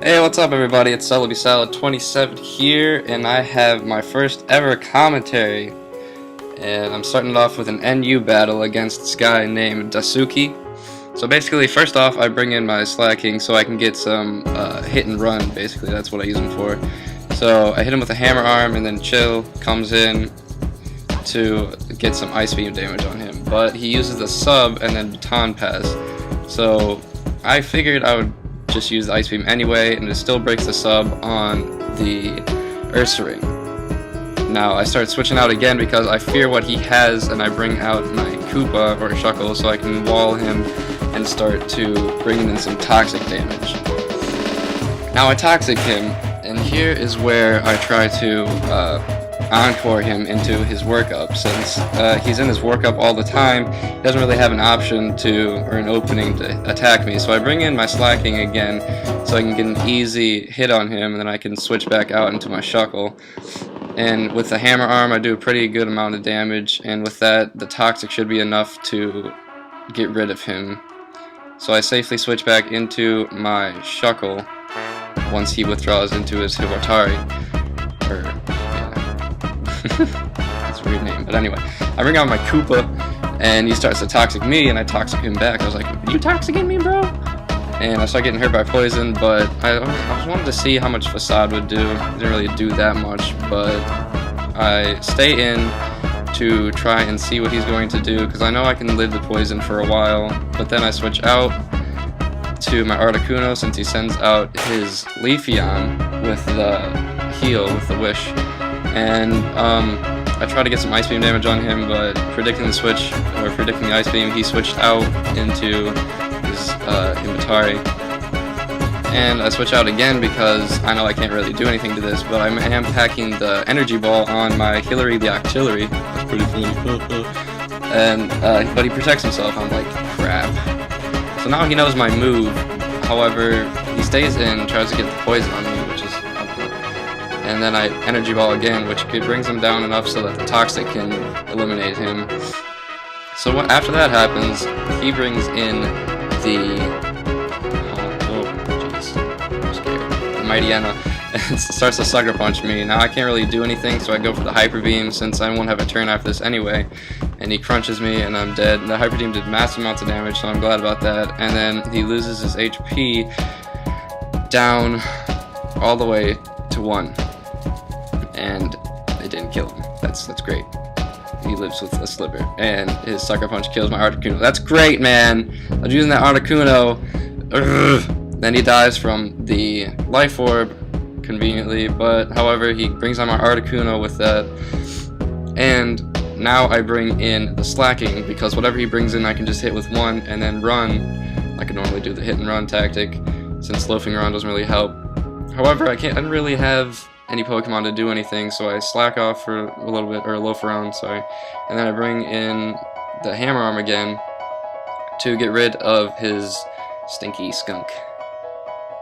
Hey, what's up everybody? It's Salad27 here, and I have my first ever commentary. And I'm starting it off with an NU battle against this guy named Dasuki. So basically, first off, I bring in my slacking so I can get some hit and run, basically, that's what I use him for. So I hit him with a hammer arm, and then Chill comes in to get some ice beam damage on him. But he uses the sub and then baton pass. So I figured I would just use the ice beam anyway, and it still breaks the sub on the Ursaring. Now I start switching out again because I fear what he has, and I bring out my Koopa or Shuckle so I can wall him and start to bring in some toxic damage. Now I toxic him, and here is where I try to encore him into his workup. Since he's in his workup all the time, he doesn't really have an option to, or an opening to attack me. So I bring in my slacking again so I can get an easy hit on him, and then I can switch back out into my Shuckle. And with the hammer arm I do a pretty good amount of damage, and with that the toxic should be enough to get rid of him. So I safely switch back into my Shuckle once he withdraws into his Hibatari. That's a weird name, but anyway, I bring out my Koopa, and he starts to toxic me, and I toxic him back. I was like, "You toxicing me, bro?" And I start getting hurt by poison, but I just wanted to see how much Facade would do. It didn't really do that much, but I stay in to try and see what he's going to do, because I know I can live the poison for a while. But then I switch out to my Articuno, since he sends out his Leafeon with the heal, with the wish. And I tried to get some ice beam damage on him, but predicting the switch, or predicting the ice beam, he switched out into his Hibatari. And I switch out again because I know I can't really do anything to this, but I am packing the energy ball on my Hillary the Octillery. That's pretty funny. And but he protects himself. I'm like, crap. So now he knows my move. However, he stays in, tries to get the poison on me, which is and then I energy ball again, which brings him down enough so that the toxic can eliminate him. So after that happens, he brings in the I'm scared. The Mightyena, and starts to sucker punch me. Now I can't really do anything, so I go for the hyper beam since I won't have a turn after this anyway. And he crunches me, and I'm dead. The hyper beam did massive amounts of damage, so I'm glad about that. And then he loses his HP down all the way to 1. And it didn't kill him. That's great. He lives with a slipper, and his sucker punch kills my Articuno. That's great, man. I was using that Articuno. Ugh. Then he dies from the life orb, conveniently. But however, he brings on my Articuno with that, and now I bring in the slacking, because whatever he brings in, I can just hit with 1 and then run. I can normally do the hit and run tactic, since loafing around doesn't really help. However, I didn't really have any Pokemon to do anything, so I slack off for a little bit, or loaf around, sorry, and then I bring in the hammer arm again to get rid of his stinky skunk.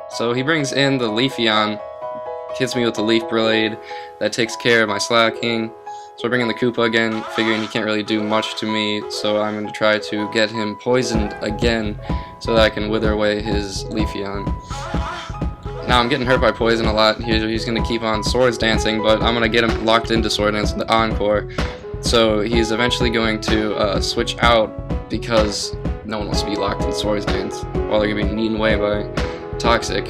So he brings in the Leafeon, hits me with the Leaf Blade, that takes care of my slacking. So I bring in the Koopa again, figuring he can't really do much to me, so I'm going to try to get him poisoned again so that I can wither away his Leafeon. Now I'm getting hurt by poison a lot. He's going to keep on Swords Dancing, but I'm going to get him locked into Sword Dance in the Encore. So he's eventually going to switch out, because no one wants to be locked in Swords Dance while they're going to be eaten away by Toxic.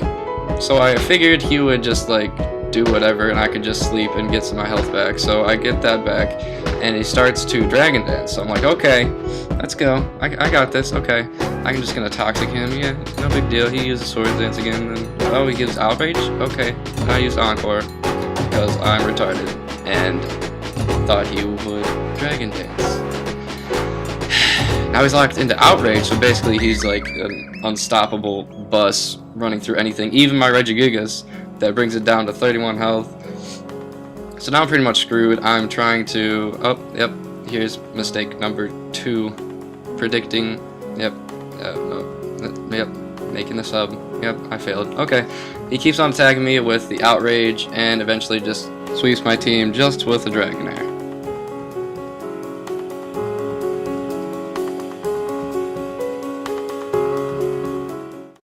So I figured he would just like do whatever, and I could just sleep and get some of my health back. So I get that back, and he starts to Dragon Dance. So I'm like, okay, let's go. I got this. Okay, I'm just gonna toxic him. Yeah, no big deal. He uses Swords Dance again. And, oh, he gives Outrage. Okay, and I use Encore because I'm retarded and thought he would Dragon Dance. Now he's locked into Outrage, so basically he's like an unstoppable bus running through anything, even my Regigigas. That brings it down to 31 health. So now I'm pretty much screwed. I'm trying to... Oh, yep. Here's mistake number 2. Predicting... Yep. Yep. Making the sub. Yep, I failed. Okay. He keeps on tagging me with the Outrage, and eventually just sweeps my team just with a Dragonair.